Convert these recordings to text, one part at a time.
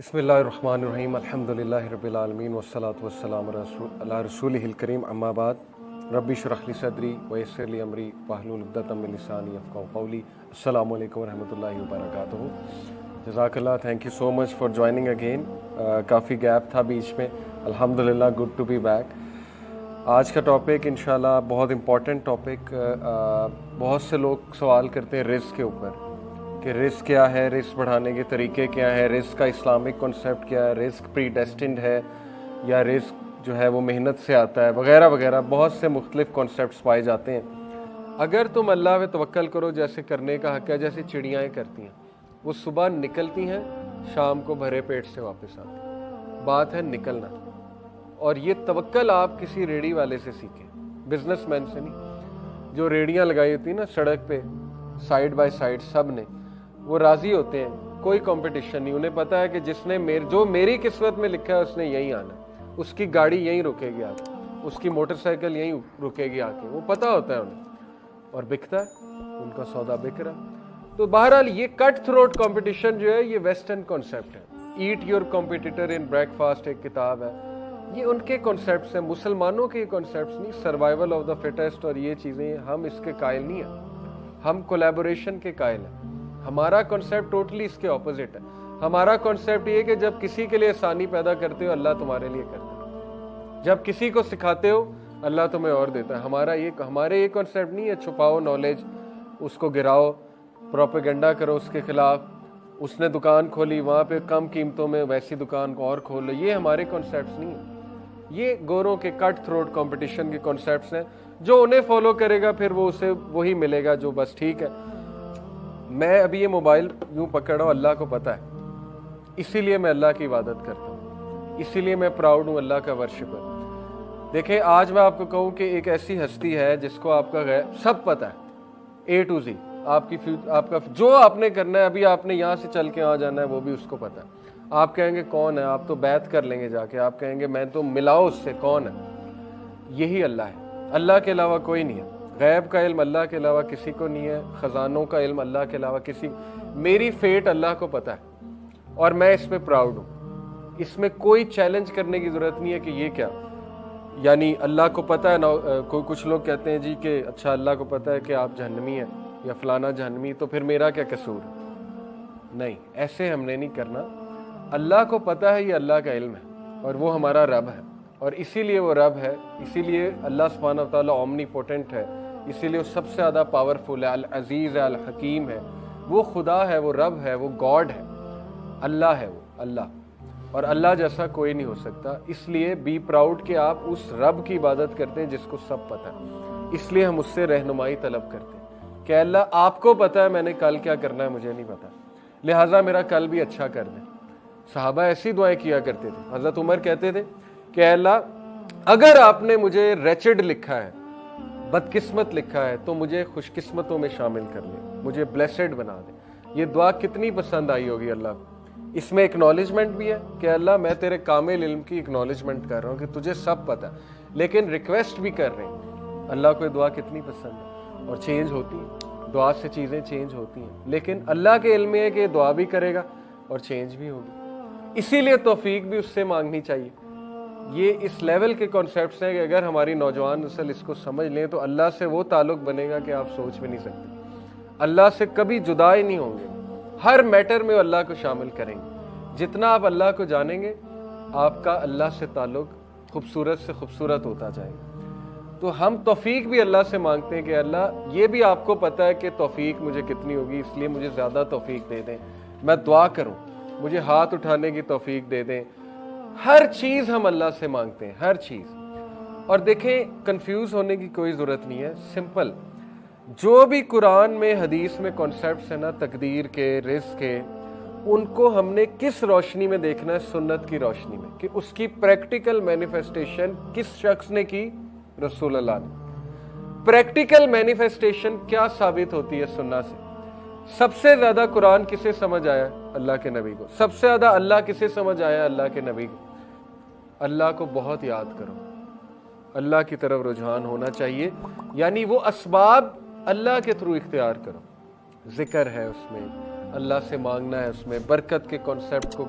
बिस्मिल्लाहिर्रहमानिर्रहीम अल्हम्दुलिल्लाहि रब्बिल आलमीन वस्सलातु वस्सलामु अला रसूलिहिल करीम अम्मा बाद रब्बि इश्रह ली सदरी व यस्सिर ली अमरी वहलुल उक़दतम मिन लिसानी यफ़क़हू क़ौली। अस्सलामु अलैकुम व रहमतुल्लाहि व बरकातुहू। जज़ाकल्लाह, thank you so much for joining again. काफ़ी गैप था बीच में, अल्हम्दुलिल्लाह गुड टू बी बैक। आज का टॉपिक इंशाल्लाह बहुत इम्पॉर्टेंट टॉपिक। बहुत से लोग सवाल करते हैं रिस्क के ऊपर कि रिस्क क्या है, रिस्क बढ़ाने के तरीके क्या है, रिस्क का इस्लामिक कॉन्सेप्ट क्या है, रिस्क प्री डेस्टिन्ड है या रिस्क जो है वो मेहनत से आता है, वगैरह वगैरह। बहुत से मुख्तलिफ कॉन्सेप्ट्स पाए जाते हैं। अगर तुम अल्लाह पे तवक्कल करो, जैसे करने का हक़ है, जैसे चिड़ियाँ करती हैं, वो सुबह निकलती हैं, शाम को भरे पेट से वापस आती हैं। बात है निकलना। और ये तवक्कल आप किसी रेडी वाले से सीखें, बिजनेसमैन से नहीं। जो रेडियाँ लगाई होती हैं ना सड़क पे, साइड बाय साइड, सब ने वो राज़ी होते हैं, कोई कंपटीशन नहीं। उन्हें पता है कि जिसने जो मेरी किस्मत में लिखा है उसने यहीं आना, उसकी गाड़ी यहीं रुकेगी आके, उसकी मोटरसाइकिल यहीं रुकेगी आके, वो पता होता है उन्हें। और बिकता है, उनका सौदा बिक रहा। तो बहरहाल ये कट थ्रोट कंपटीशन जो है ये वेस्टर्न कॉन्सेप्ट है। Eat your competitor in breakfast एक किताब है, ये उनके कॉन्सेप्ट्स हैं, मुसलमानों के कॉन्सेप्ट्स नहीं। सर्वाइवल ऑफ द फिटेस्ट और ये चीज़ें हम इसके कायल नहीं हैं, हम कोलैबोरेशन के कायल हैं। हमारा कॉन्सेप्ट टोटली इसके ऑपोजिट है। हमारा कॉन्सेप्ट ये कि जब किसी के लिए आसानी पैदा करते हो, अल्लाह तुम्हारे लिए करता है। जब किसी को सिखाते हो, अल्लाह तुम्हें और देता है। हमारे ये कॉन्सेप्ट नहीं है छुपाओ नॉलेज, उसको गिराओ, प्रोपेगेंडा करो उसके खिलाफ। उसने दुकान खोली, वहाँ पे कम कीमतों में वैसी दुकान को और खोल लो। ये हमारे कॉन्सेप्ट्स नहीं है। ये गोरों के कट थ्रोट कंपटीशन के कॉन्सेप्ट्स हैं। जो उन्हें फॉलो करेगा फिर वो उसे वही मिलेगा जो बस ठीक है। मैं अभी ये मोबाइल यूं पकड़ रहा हूँ, अल्लाह को पता है, इसीलिए मैं अल्लाह की इबादत करता हूँ, इसीलिए मैं प्राउड हूँ अल्लाह का वर्शिपर। देखें, आज मैं आपको कहूँ कि एक ऐसी हस्ती है जिसको आपका सब पता है, ए टू जी, आपका जो आपने करना है, अभी आपने यहाँ से चल के वहाँ जाना है, वो भी उसको पता है। आप कहेंगे कौन है, आप तो बैत कर लेंगे जाके, आप कहेंगे मैं तो मिलाओ उससे, कौन है? यही अल्लाह है, अल्लाह के अलावा कोई नहीं है। गैब का इल्म अल्लाह के अलावा किसी को नहीं है, ख़जानों का इल्म अल्लाह के अलावा मेरी फेट अल्लाह को पता है और मैं इसमें प्राउड हूँ। इसमें कोई चैलेंज करने की ज़रूरत नहीं है कि ये क्या, यानी अल्लाह को पता है ना। कुछ लोग कहते हैं जी कि अच्छा अल्लाह को पता है कि आप जहन्नमी हैं या फलाना जहन्नमी, तो फिर मेरा क्या कसूर? नहीं, ऐसे हमने नहीं करना। अल्लाह को पता है, ये अल्लाह का इल्म है और वो हमारा रब है। और इसीलिए वो रब है, इसीलिए अल्लाह सुब्हानहू व तआला ओमनीपोटेंट है, इसीलिए वो सबसे ज़्यादा पावरफुल है, अल अजीज़ है, अल हकीम है। वो खुदा है, वो रब है, वो गॉड है, अल्लाह है, वो अल्लाह। और अल्लाह जैसा कोई नहीं हो सकता। इसलिए बी प्राउड कि आप उस रब की इबादत करते हैं जिसको सब पता है। इसलिए हम उससे रहनुमाई तलब करते हैं कि अल्लाह आपको पता है मैंने कल क्या करना है, मुझे नहीं पता, लिहाजा मेरा कल भी अच्छा कर दे। सहाबा ऐसी दुआएं किया करते थे। हज़रत उमर कहते थे कि अल्लाह अगर आपने मुझे रेचेड लिखा है, बदकिस्मत लिखा है, तो मुझे खुशकिस्मतों में शामिल कर ले, मुझे ब्लेसेड बना दे। ये दुआ कितनी पसंद आई होगी अल्लाह को। इसमें एक्नॉलेजमेंट भी है कि अल्लाह मैं तेरे कामिल इल्म की एक्नॉलेजमेंट कर रहा हूँ कि तुझे सब पता है, लेकिन रिक्वेस्ट भी कर रहे हैं। अल्लाह को ये दुआ कितनी पसंद है। और चेंज होती है, दुआ से चीज़ें चेंज होती हैं, लेकिन अल्लाह के इल्म में है कि दुआ भी करेगा और चेंज भी होगी। इसीलिए तौफीक भी उससे मांगनी चाहिए। ये इस लेवल के कॉन्सेप्ट्स हैं कि अगर हमारी नौजवान नस्ल इसको समझ लें तो अल्लाह से वो ताल्लुक बनेगा कि आप सोच भी नहीं सकते। अल्लाह से कभी जुदा ही नहीं होंगे, हर मैटर में अल्लाह को शामिल करेंगे। जितना आप अल्लाह को जानेंगे, आपका अल्लाह से ताल्लुक खूबसूरत से खूबसूरत होता जाएगा। तो हम तौफीक भी अल्लाह से मांगते हैं कि अल्लाह ये भी आपको पता है कि तौफीक मुझे कितनी होगी, इसलिए मुझे ज़्यादा तौफीक दे दें। मैं दुआ करूँ, मुझे हाथ उठाने की तौफीक दे दें। हर चीज़ हम अल्लाह से मांगते हैं, हर चीज़। और देखें, कंफ्यूज होने की कोई ज़रूरत नहीं है, सिंपल। जो भी कुरान में हदीस में कॉन्सेप्ट्स है ना, तकदीर के, रिज़्क़ के, उनको हमने किस रोशनी में देखना है? सुन्नत की रोशनी में, कि उसकी प्रैक्टिकल मैनिफेस्टेशन किस शख्स ने की? रसूल अल्लाह ने। प्रैक्टिकल मैनिफेस्टेशन क्या साबित होती है? सुन्ना से। सबसे ज्यादा कुरान किसे समझ आया? अल्लाह के नबी को। सबसे ज्यादा अल्लाह किसे समझ आया? अल्लाह के नबी को। अल्लाह को बहुत याद करो, अल्लाह की तरफ रुझान होना चाहिए, यानी वो असबाब अल्लाह के थ्रू इख्तियार करो। जिक्र है उसमें, अल्लाह से मांगना है, उसमें बरकत के कॉन्सेप्ट को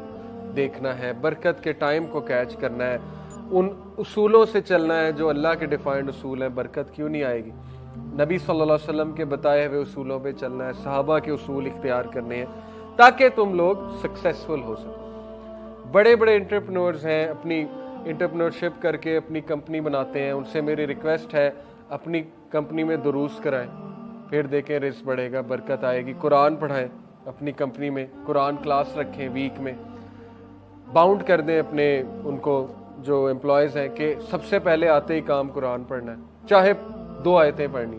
دیکھنا ہے, برکت کے ٹائم کو کیچ کرنا ہے, ان اصولوں سے چلنا ہے جو اللہ کے ڈیفائنڈ اصول ہیں. برکت کیوں نہیں آئے گی؟ نبی صلی اللہ علیہ وسلم کے بتائے ہوئے اصولوں پہ چلنا ہے, صحابہ کے اصول اختیار کرنے ہیں تاکہ تم لوگ سکسیسفل ہو سکو. بڑے بڑے انٹرپرینورز ہیں, اپنی انٹرپرینورشپ کر کے اپنی کمپنی بناتے ہیں. ان سے میری ریکویسٹ ہے اپنی کمپنی میں دروس کرائیں, پھر دیکھیں رزق بڑھے گا, برکت آئے گی. قرآن پڑھائیں اپنی کمپنی میں, قرآن کلاس رکھیں ویک میں, باؤنڈ کر دیں اپنے ان کو جو امپلائیز ہیں کہ سب سے پہلے آتے ہی کام قرآن پڑھنا ہے, چاہے 2 آیتیں پڑھنی,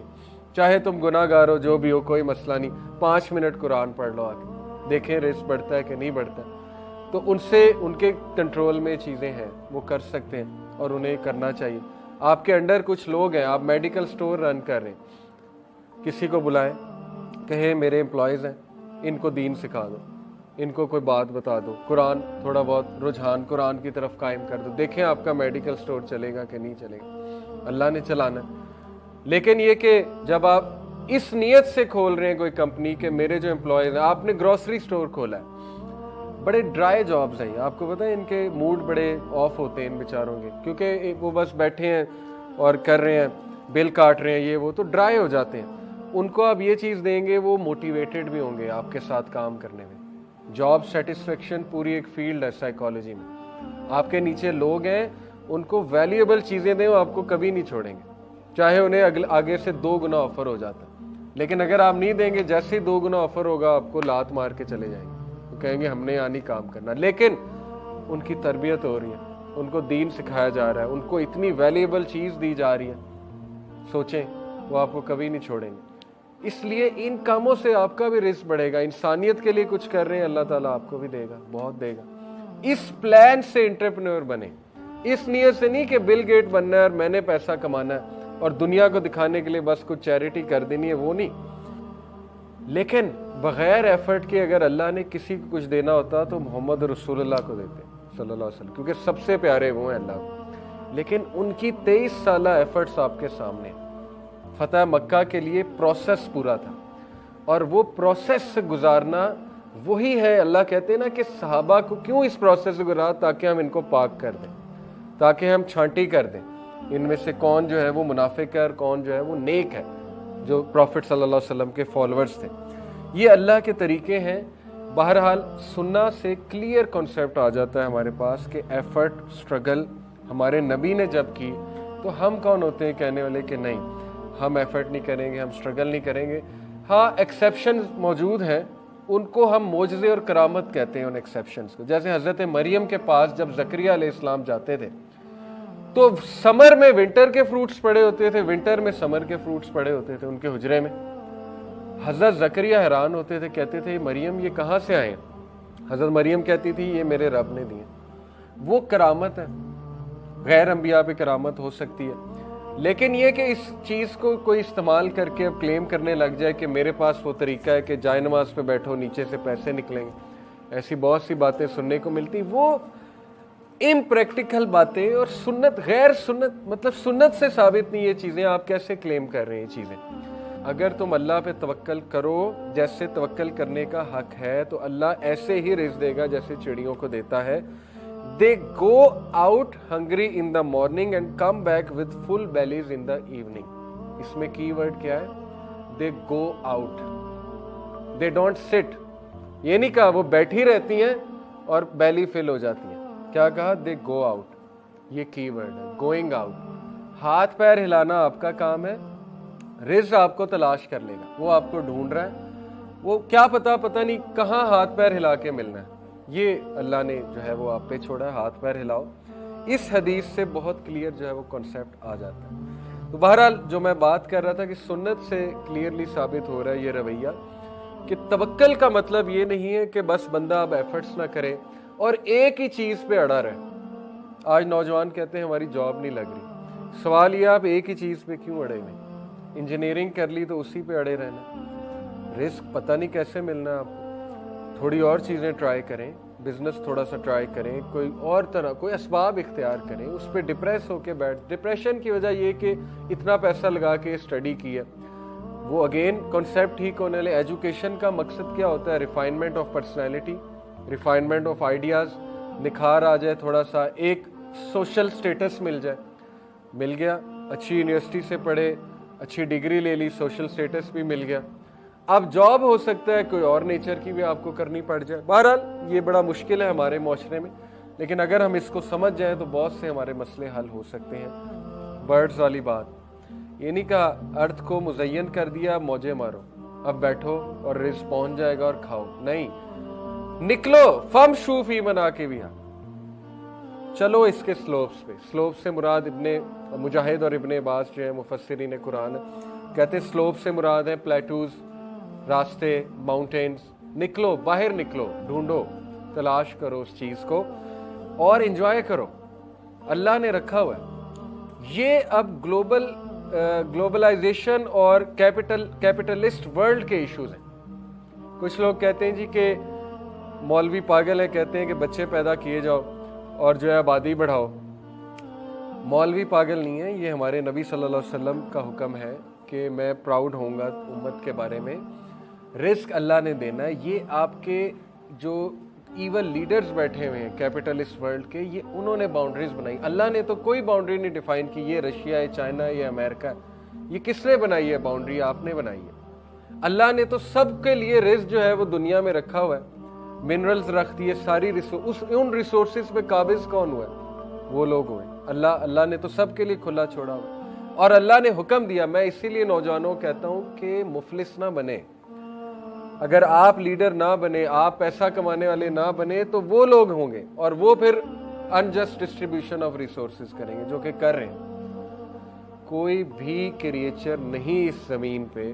چاہے تم گناہ گار ہو, جو بھی ہو کوئی مسئلہ نہیں, 5 منٹ قرآن پڑھ لو, آگے دیکھیں رزق بڑھتا ہے کہ نہیں بڑھتا. تو ان سے ان کے کنٹرول میں چیزیں ہیں, وہ کر سکتے ہیں اور انہیں کرنا چاہیے. آپ کے انڈر کچھ لوگ ہیں, آپ میڈیکل سٹور رن کر رہے ہیں, کسی کو بلائیں, کہیں میرے امپلائیز ہیں, ان کو دین سکھا دو, ان کو کوئی بات بتا دو, قرآن تھوڑا بہت رجحان قرآن کی طرف قائم کر دو, دیکھیں آپ کا میڈیکل سٹور چلے گا کہ نہیں چلے گا. اللہ نے چلانا ہے. لیکن یہ کہ جب آپ اس نیت سے کھول رہے ہیں کوئی کمپنی کہ میرے جو امپلائیز ہیں, آپ نے گروسری سٹور کھولا ہے, بڑے ڈرائی جابز ہیں, آپ کو پتہ ہے ان کے موڈ بڑے آف ہوتے ہیں ان بیچاروں کے, کیونکہ وہ بس بیٹھے ہیں اور کر رہے ہیں, بل کاٹ رہے ہیں, یہ وہ تو ڈرائی ہو جاتے ہیں. ان کو آپ یہ چیز دیں گے, وہ موٹیویٹڈ بھی ہوں گے آپ کے ساتھ کام کرنے میں. جاب سیٹسفیکشن پوری ایک فیلڈ ہے سائیکالوجی میں. آپ کے نیچے لوگ ہیں, ان کو ویلیوبل چیزیں دیں, وہ آپ کو کبھی نہیں چھوڑیں گے, چاہے انہیں آگے سے 2 گنا آفر ہو جاتا. لیکن اگر آپ نہیں دیں گے, جیسے ہی 2 گنا آفر ہوگا آپ کو لات مار کے چلے جائیں گے, وہ کہیں گے ہم نے یہاں نہیں کام کرنا. لیکن ان کی تربیت ہو رہی ہے, ان کو دین سکھایا جا رہا ہے, ان کو اتنی ویلیوبل چیز دی جا رہی ہے, سوچیں وہ آپ کو کبھی نہیں چھوڑیں گے. اس لیے ان کاموں سے آپ کا بھی رزق بڑھے گا. انسانیت کے لیے کچھ کر رہے ہیں, اللہ تعالیٰ آپ کو بھی دے گا, بہت دے گا. اس پلان سے انٹرپرینور بنے, اس نیت سے نہیں کہ بل گیٹ بننا ہے اور میں نے پیسہ کمانا ہے اور دنیا کو دکھانے کے لیے بس کچھ چیریٹی کر دینی ہے, وہ نہیں. لیکن بغیر ایفرٹ کے اگر اللہ نے کسی کو کچھ دینا ہوتا تو محمد رسول اللہ کو دیتے صلی اللہ علیہ وسلم, کیونکہ سب سے پیارے وہ ہیں اللہ کو. لیکن ان کی 23 سالہ ایفرٹس آپ کے سامنے. فتح مکہ کے لیے پروسیس پورا تھا, اور وہ پروسیس سے گزارنا وہی ہے. اللہ کہتے ہیں نا کہ صحابہ کو کیوں اس پروسیس سے گزارا, تاکہ ہم ان کو پاک کر دیں, تاکہ ہم چھانٹی کر دیں ان میں سے کون جو ہے وہ منافق ہے اور کون جو ہے وہ نیک ہے, جو پروفٹ صلی اللہ علیہ وسلم کے فالوورز تھے. یہ اللہ کے طریقے ہیں. بہرحال سننا سے کلیئر کنسیپٹ آ جاتا ہے ہمارے پاس کہ ایفرٹ, اسٹرگل ہمارے نبی نے جب کی, تو ہم کون ہوتے ہیں کہنے والے کہ نہیں ہم ایفرٹ نہیں کریں گے, ہم اسٹرگل نہیں کریں گے. ہاں ایکسیپشن موجود ہیں, ان کو ہم معجزے اور کرامت کہتے ہیں ان ایکسیپشنز کو. جیسے حضرت مریم کے پاس جب زکریا علیہ السلام جاتے تھے تو سمر میں ونٹر کے فروٹس پڑے ہوتے تھے, ونٹر میں سمر کے فروٹس پڑے ہوتے تھے ان کے حجرے میں. حضرت زکریا حیران ہوتے تھے, کہتے تھے مریم یہ کہاں سے آئے ہیں؟ حضرت مریم کہتی تھی یہ میرے رب نے دیے. وہ کرامت ہے. غیر انبیاء پہ کرامت ہو سکتی ہے, لیکن یہ کہ اس چیز کو کوئی استعمال کر کے اب کلیم کرنے لگ جائے کہ میرے پاس وہ طریقہ ہے کہ جائے نماز پہ بیٹھو نیچے سے پیسے نکلیں گے, ایسی بہت سی باتیں سننے کو ملتی. وہ امپریکٹیکل باتیں اور سنت غیر سنت, مطلب سنت سے ثابت نہیں یہ چیزیں, آپ کیسے کلیم کر رہے ہیں یہ چیزیں؟ اگر تم اللہ پہ توکل کرو جیسے توکل کرنے کا حق ہے تو اللہ ایسے ہی رزق دے گا جیسے چڑیوں کو دیتا ہے. They go out hungry in the morning and come back with full bellies in the evening. اس میں کی ورڈ کیا ہے؟ They go out. They don't sit. یہ نہیں کہا وہ بیٹھی رہتی ہیں اور بیلی فل ہو جاتی ہیں, کیا کہا؟ They go out. یہ کی ورڈ ہے, going out. ہاتھ پیر ہلانا آپ کا کام ہے, رزق آپ کو تلاش کر لے گا, وہ آپ کو ڈھونڈ رہا ہے, وہ کیا پتہ نہیں کہاں ہاتھ پیر ہلا کے ملنا ہے. یہ اللہ نے جو ہے وہ آپ پہ چھوڑا ہے, ہاتھ پیر ہلاؤ. اس حدیث سے بہت کلیئر جو ہے وہ کنسیپٹ آ جاتا ہے. تو بہرحال جو میں بات کر رہا تھا کہ سنت سے کلیئرلی ثابت ہو رہا ہے یہ رویہ کہ توکل کا مطلب یہ نہیں ہے کہ بس بندہ اب ایفرٹس نہ کرے اور ایک ہی چیز پہ اڑا رہے. آج نوجوان کہتے ہیں ہماری جاب نہیں لگ رہی. سوال یہ آپ ایک ہی چیز پہ کیوں اڑے ہوئے؟ انجینئرنگ کر لی تو اسی پہ اڑے رہنا, رزق پتہ نہیں کیسے ملنا ہے آپ کو. تھوڑی اور چیزیں ٹرائی کریں, بزنس تھوڑا سا ٹرائی کریں, کوئی اور طرح کوئی اسباب اختیار کریں, اس پہ ڈپریس ہو کے بیٹھ. ڈپریشن کی وجہ یہ کہ اتنا پیسہ لگا کے اسٹڈی کی ہے, وہ اگین کنسیپٹ ٹھیک ہونے لے. ایجوکیشن کا مقصد کیا ہوتا ہے؟ Refinement of personality, refinement of ideas, निखार आ जाए, थोड़ा सा एक सोशल स्टेटस मिल जाए, मिल गया, अच्छी यूनिवर्सिटी से पढ़े, अच्छी डिग्री ले ली, सोशल स्टेटस भी मिल गया, अब जॉब हो सकता है कोई और नेचर की भी आपको करनी पड़ जाए। बहरहाल ये बड़ा मुश्किल है हमारे माशरे में, लेकिन अगर हम इसको समझ जाएं तो बहुत से हमारे मसले हल हो सकते हैं। बर्ड्स वाली बात, ये नहीं कहा अर्थ को मुज़य्यन कर दिया मौजे मारो, अब बैठो और रिज़्क पहुंच जाएगा और खाओ, नहीं, निकलो, फम शूफी मना के भी चलो इसके स्लोप्स पे। स्लोप से मुराद इब्ने मुजाहिद और इब्ने अब्बास जो है मुफस्सिरीन कुरान कहते हैं स्लोप से मुराद है प्लेटूज, रास्ते, माउंटेन्स। निकलो, बाहर निकलो, ढूंढो, तलाश करो उस चीज को और एंजॉय करो, अल्लाह ने रखा हुआ है। ये अब ग्लोबलाइजेशन और कैपिटलिस्ट वर्ल्ड के इश्यूज हैं। कुछ लोग कहते हैं जी कि मौलवी पागल है, कहते हैं कि बच्चे पैदा किए जाओ और जो है आबादी बढ़ाओ। मौलवी पागल नहीं है, ये हमारे नबी सल्लल्लाहु अलैहि वसल्लम का हुक्म है कि मैं प्राउड होऊंगा उम्मत के बारे में। रिस्क अल्लाह ने देना है। ये आपके जो इवल लीडर्स बैठे हुए हैं कैपिटलिस्ट वर्ल्ड के, ये उन्होंने बाउंड्रीज बनाई। अल्लाह ने तो कोई बाउंड्री नहीं डिफाइन की, ये रशिया है, चाइना है, ये अमेरिका है। ये किसने बनाई है बाउंड्री? आपने बनाई है। अल्लाह ने तो सबके लिए रिस्क जो है वो दुनिया में रखा हुआ है, मिनरल्स रख दिए, सारी उन रिसोर्सेज पे काबिज कौन हुआ है? वो लोग हुए अल्लाह ने तो सबके लिए खुला छोड़ा हुआ। और अल्लाह ने हुक्म दिया, मैं इसीलिए नौजवानों को कहता हूं कि मुफलिस ना बने। अगर आप लीडर ना बने, आप पैसा कमाने वाले ना बने, तो वो लोग होंगे और वो फिर अनजस्ट डिस्ट्रीब्यूशन ऑफ रिसोर्सेज करेंगे, जो कि कर रहे हैं। कोई भी क्रिएचर नहीं इस जमीन पे,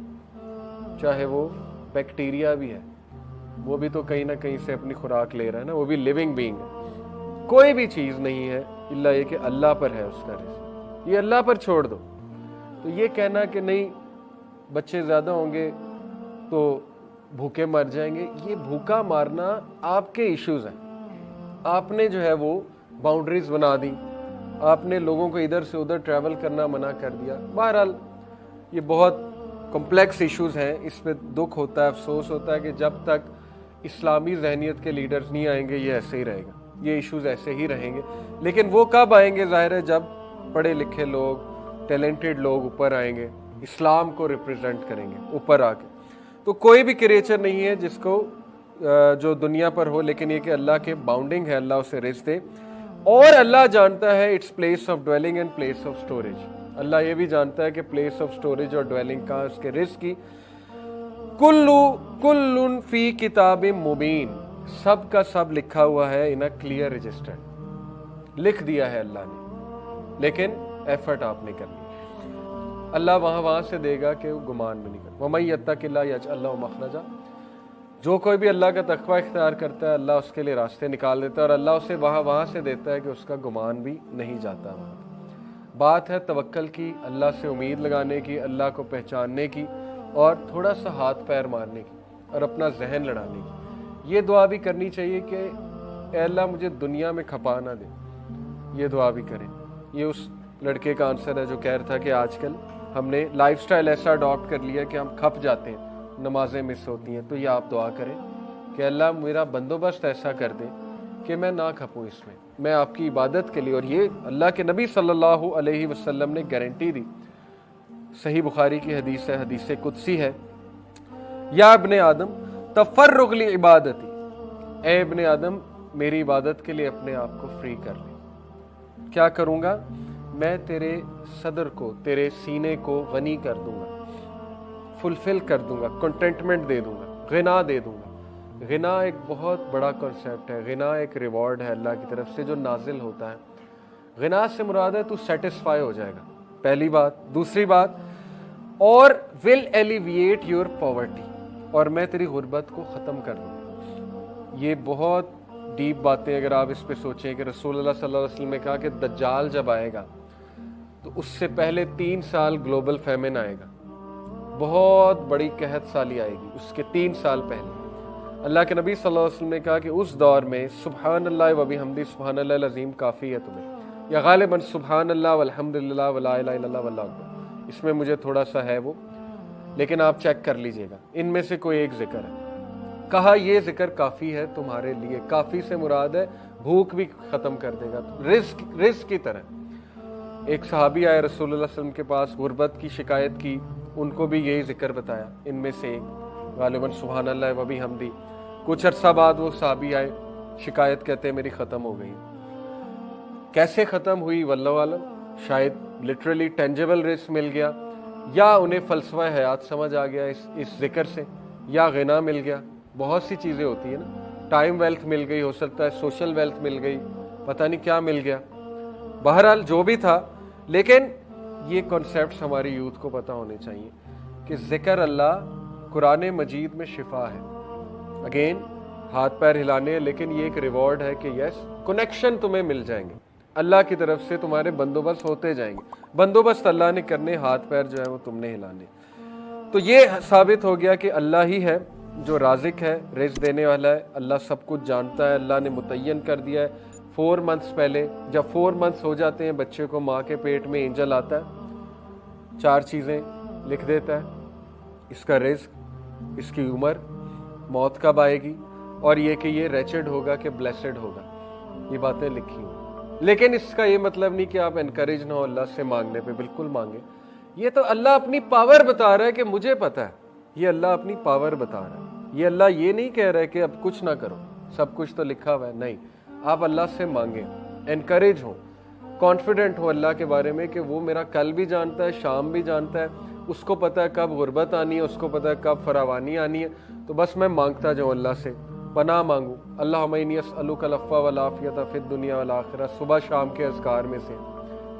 चाहे वो बैक्टीरिया भी है, वो भी तो कहीं ना कहीं से अपनी खुराक ले रहा है ना, वो भी लिविंग बीइंग है। कोई भी चीज नहीं है इल्ला ये कि अल्लाह पर है उसका रिज़्क, ये अल्लाह पर छोड़ दो। तो ये कहना कि नहीं बच्चे ज्यादा होंगे तो भूखे मर जाएंगे, ये भूखा मारना आपके इश्यूज हैं। आपने जो है वो बाउंड्रीज बना दी, आपने लोगों को इधर से उधर ट्रैवल करना मना कर दिया। बहरहाल ये बहुत कॉम्प्लेक्स इश्यूज हैं, इस पे दुख होता है, अफसोस होता है कि जब तक इस्लामी जहनीत के लीडर्स नहीं आएंगे ये ऐसे ही रहेगा, ये इश्यूज ऐसे ही रहेंगे। लेकिन वो कब आएंगे? जाहिर है जब पढ़े लिखे लोग, टैलेंटेड लोग ऊपर आएंगे, इस्लाम को रिप्रेजेंट करेंगे ऊपर आके। तो कोई भी क्रिएचर नहीं है जिसको जो दुनिया पर हो, लेकिन ये कि अल्लाह के बाउंडिंग है, अल्लाह उसे रिज़्क दे। और अल्लाह जानता है it's place of dwelling and place of storage. अल्लाह ये भी जानता है कि प्लेस ऑफ स्टोरेज और ड्वेलिंग कहाँ, उसके रिज़्क की। कुल्लुन फी किताबिम मुबीन, सब का सब लिखा हुआ है इन अ क्लियर रजिस्टर। लिख दिया है अल्लाह ने, लेकिन एफर्ट आपने करनी। अल्लाह वहां से देगा कि वो गुमान में नहीं कर। वमन यत्तकिल्लाह यजअल लहु मखरजा, जो कोई भी अल्लाह का तकवा इख्तियार करता है अल्लाह उसके लिए रास्ते निकाल देता है, और अल्लाह उसे वहां से देता है कि उसका गुमान भी नहीं जाता। बात है तवक्कल की, अल्लाह से उम्मीद लगाने की, अल्लाह को पहचानने की, और थोड़ा सा हाथ पैर मारने की और अपना जहन लड़ाने की। ये दुआ भी करनी चाहिए कि ऐ अल्लाह मुझे दुनिया में खपा ना दे। ये दुआ भी करें। ये उस लड़के का आंसर है जो कह रहा था कि आजकल हमने लाइफस्टाइल ऐसा अडॉप्ट कर लिया कि हम खप जाते हैं, नमाजें मिस होती हैं। तो ये आप दुआ करें कि अल्लाह मेरा बंदोबस्त ऐसा कर दे कि मैं ना खपूँ इसमें, मैं आपकी इबादत के लिए। और ये अल्लाह के नबी सल्लल्लाहु अलैहि वसल्लम ने गारंटी दी, सही बुखारी की हदीस है, हदीस कुदसी है, या इब्ने आदम तफर्रुग ली इबादती, ए इब्ने आदम मेरी इबादत के लिए अपने आप को फ्री कर ले। क्या करूँगा? मैं तेरे सदर को, तेरे सीने को गनी कर दूंगा, फुलफिल कर दूंगा, कंटेंटमेंट दे दूंगा, गिना दे दूंगा। गिना एक बहुत बड़ा कॉन्सेप्ट है। गिना एक रिवॉर्ड है अल्लाह की तरफ से जो नाजिल होता है। गिना से मुराद है तू सेटिस्फाई हो जाएगा, पहली बात। दूसरी बात, और विल एलिविएट योर पॉवर्टी, और मैं तेरी गुर्बत को ख़त्म कर दूंगा। ये बहुत डीप बातें अगर आप इस पे सोचें कि रसूलुल्लाह सल्लल्लाहु अलैहि वसल्लम ने कहा कि दज्जाल जब आएगा तो उससे पहले 3 साल ग्लोबल फेमिन आएगा, बहुत बड़ी कहत साली आएगी उसके 3 साल पहले। अल्लाह के नबी सल्लल्लाहु अलैहि वसल्लम ने कहा कि उस दौर में सुब्हानल्लाह व बिहम्दी सुब्हानल्लाह अज़ीम काफ़ी है तुम्हें, या गालिबन सुब्हानल्लाह वल्हम्दुलिल्लाह वला इलाहा इल्लल्लाह वल्लाहु अकबर। इसमें मुझे थोड़ा सा है वो, लेकिन आप चेक कर लीजिएगा, इनमें से कोई एक जिक्र है। कहा ये जिक्र काफ़ी है तुम्हारे लिए। काफ़ी से मुराद है بھوک بھی ختم کر دے گا. رزق کی طرح ایک صحابی آئے رسول اللہ صلی اللہ علیہ وسلم کے پاس, غربت کی شکایت کی, ان کو بھی یہی ذکر بتایا. ان میں سے ایک غالباً سبحان اللہ و بحمدہ, کچھ عرصہ بعد وہ صحابی آئے, شکایت کہتے ہیں میری ختم ہو گئی. کیسے ختم ہوئی واللہ عالم, شاید لٹرلی ٹینجیبل رزق مل گیا, یا انہیں فلسفہ حیات سمجھ آ گیا اس ذکر سے, یا غنا مل گیا. بہت سی چیزیں ہوتی ہیں نا, ٹائم ویلتھ مل گئی, ہو سکتا ہے سوشل ویلتھ مل گئی, پتہ نہیں کیا مل گیا. بہرحال جو بھی تھا, لیکن یہ کنسیپٹس ہماری یوتھ کو پتہ ہونے چاہیے کہ ذکر اللہ قرآن مجید میں شفا ہے. اگین ہاتھ پیر ہلانے, لیکن یہ ایک ریوارڈ ہے کہ یس کنیکشن تمہیں مل جائیں گے, اللہ کی طرف سے تمہارے بندوبست ہوتے جائیں گے. بندوبست اللہ نے کرنے, ہاتھ پیر جو ہے وہ تم نے ہلانے. تو یہ ثابت ہو گیا کہ اللہ ہی ہے جو رازق ہے, رزق دینے والا ہے. اللہ سب کچھ جانتا ہے, اللہ نے متعین کر دیا ہے 4 months پہلے. جب 4 months ہو جاتے ہیں بچے کو, ماں کے پیٹ میں اینجل آتا ہے, 4 چیزیں لکھ دیتا ہے, اس کا رزق, اس کی عمر, موت کب آئے گی, اور یہ کہ یہ ریچڈ ہوگا کہ بلیسڈ ہوگا. یہ باتیں لکھی ہیں. لیکن اس کا یہ مطلب نہیں کہ آپ انکریج نہ ہو اللہ سے مانگنے پہ, بالکل مانگیں. یہ تو اللہ اپنی پاور بتا رہا ہے کہ مجھے پتہ ہے, یہ اللہ اپنی پاور بتا رہا ہے. یہ اللہ یہ نہیں کہہ رہا ہے کہ اب کچھ نہ کرو, سب کچھ تو لکھا ہوا ہے. نہیں, آپ اللہ سے مانگیں, انکریج ہوں, کانفیڈنٹ ہو اللہ کے بارے میں کہ وہ میرا کل بھی جانتا ہے, شام بھی جانتا ہے, اس کو پتہ ہے کب غربت آنی ہے, اس کو پتہ ہے کب فراوانی آنی ہے. تو بس میں مانگتا جاؤں اللہ سے, پناہ مانگوں. اللہم انی اسألک العفو والعافیۃ فی الدنیا والآخرہ, صبح شام کے اذکار میں سے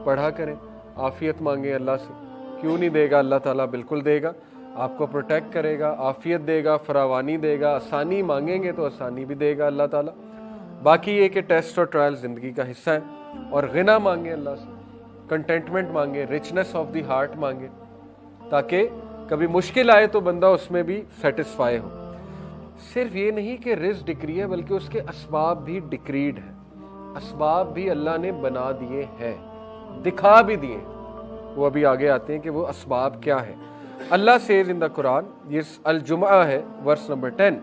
پڑھا کریں. عافیت مانگیں اللہ سے, کیوں نہیں دے گا اللہ تعالیٰ, بالکل دے گا. آپ کو پروٹیکٹ کرے گا, عافیت دے گا, فراوانی دے گا. آسانی مانگیں گے تو آسانی بھی دے گا اللہ تعالیٰ. باقی یہ کہ ٹیسٹ اور ٹرائل زندگی کا حصہ ہے. اور غنا مانگیں اللہ سے, کنٹینٹمنٹ مانگیں, رچنس آف دی ہارٹ مانگیں, تاکہ کبھی مشکل آئے تو بندہ اس میں بھی سیٹسفائی ہو. صرف یہ نہیں کہ رزق ڈکری ہے, بلکہ اس کے اسباب بھی ڈکریڈ ہیں. اسباب بھی اللہ نے بنا دیے ہیں, دکھا بھی دیے. وہ ابھی آگے آتے ہیں کہ وہ اسباب کیا ہے. اللہ says in the Quran, یہ الجمعہ ہے, ورس نمبر 10,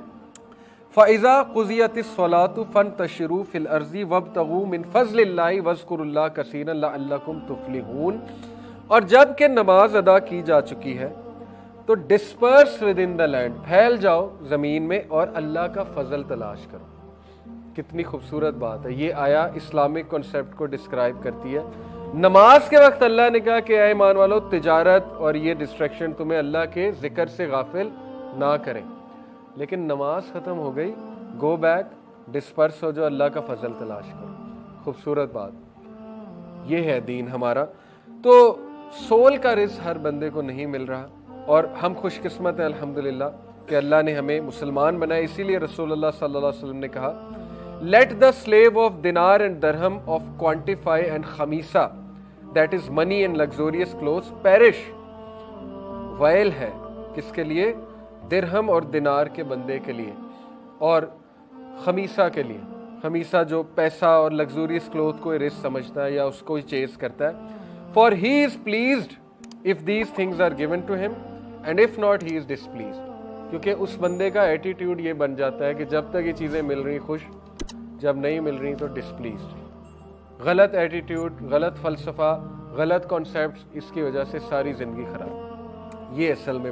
فَإِذَا قُضِيَتِ الصَّلَاةُ فَانْتَشِرُوا فِي الْأَرْضِ وَابْتَغُوا مِنْ فَضْلِ اللَّهِ وَاذْكُرُوا اللَّهَ كَثِيرًا لَعَلَّكُمْ تُفْلِحُونَ. اور جب کہ نماز ادا کی جا چکی ہے تو disperse within the land, پھیل جاؤ زمین میں اور اللہ کا فضل تلاش کرو. کتنی خوبصورت بات ہے. یہ آیا اسلامک کنسیپٹ کو ڈسکرائب کرتی ہے. نماز کے وقت اللہ نے کہا کہ اے ایمان والو, تجارت اور یہ ڈسٹریکشن تمہیں اللہ کے ذکر سے غافل نہ کریں. لیکن نماز ختم ہو گئی, گو بیک, ڈسپرس ہو جو اللہ کا فضل تلاش کرو. خوبصورت بات. یہ ہے دین ہمارا. تو سول کا رزق ہر بندے کو نہیں مل رہا, اور ہم خوش قسمت ہیں الحمدللہ کہ اللہ نے ہمیں مسلمان بنائے. اسی لیے رسول اللہ صلی اللہ علیہ وسلم نے کہا, let the slave of dinar and dirham of quantify and khamisa, that is money and luxurious clothes, perish. ویل ہے کس کے لیے؟ درہم اور دینار کے بندے کے لیے, اور خمیسہ کے لیے. خمیسہ جو پیسہ اور لگزوریس کلوتھ کو رزق سمجھتا ہے یا اس کو چیز کرتا ہے. For he is pleased if these things are given to him, and if not he is displeased. کیونکہ اس بندے کا ایٹیٹیوڈ یہ بن جاتا ہے کہ جب تک یہ چیزیں مل رہی خوش, جب نہیں مل رہی تو ڈسپلیزڈ. غلط ایٹیٹیوڈ, غلط فلسفہ, غلط کانسیپٹس, اس کی وجہ سے ساری زندگی خراب. یہ اصل میں